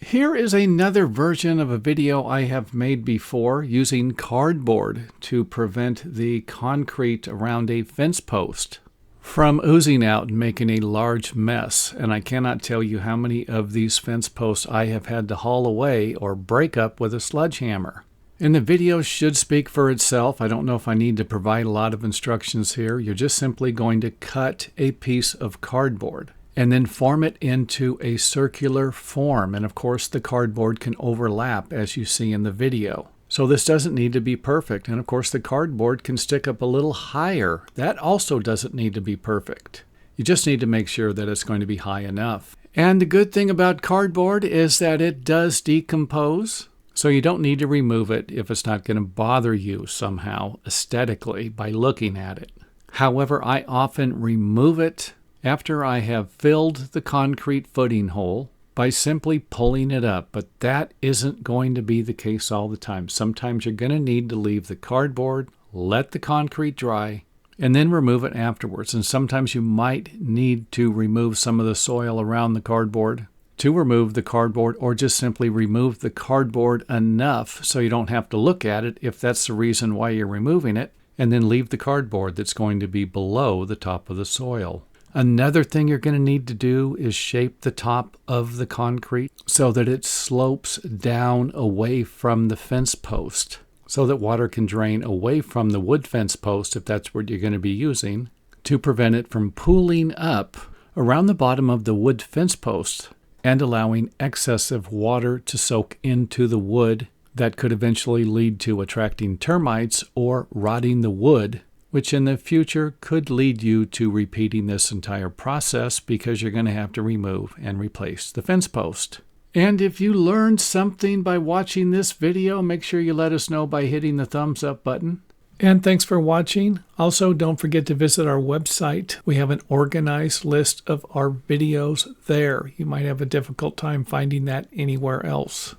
Here is another version of a video I have made before using cardboard to prevent the concrete around a fence post from oozing out and making a large mess. And I cannot tell you how many of these fence posts I have had to haul away or break up with a sledgehammer. And the video should speak for itself. I don't know if I need to provide a lot of instructions here. You're just simply going to cut a piece of cardboard and then form it into a circular form. And of course, the cardboard can overlap as you see in the video. So this doesn't need to be perfect. And of course, the cardboard can stick up a little higher. That also doesn't need to be perfect. You just need to make sure that it's going to be high enough. And the good thing about cardboard is that it does decompose. So you don't need to remove it if it's not going to bother you somehow aesthetically by looking at it. However, I often remove it after I have filled the concrete footing hole by simply pulling it up, but that isn't going to be the case all the time. Sometimes you're going to need to leave the cardboard, let the concrete dry, and then remove it afterwards. And sometimes you might need to remove some of the soil around the cardboard to remove the cardboard, or just simply remove the cardboard enough so you don't have to look at it if that's the reason why you're removing it, and then leave the cardboard that's going to be below the top of the soil. Another thing you're going to need to do is shape the top of the concrete so that it slopes down away from the fence post so that water can drain away from the wood fence post if that's what you're going to be using to prevent it from pooling up around the bottom of the wood fence post and allowing excessive water to soak into the wood that could eventually lead to attracting termites or rotting the wood, which in the future could lead you to repeating this entire process because you're going to have to remove and replace the fence post. And if you learned something by watching this video, make sure you let us know by hitting the thumbs up button. And thanks for watching. Also, don't forget to visit our website. We have an organized list of our videos there. You might have a difficult time finding that anywhere else.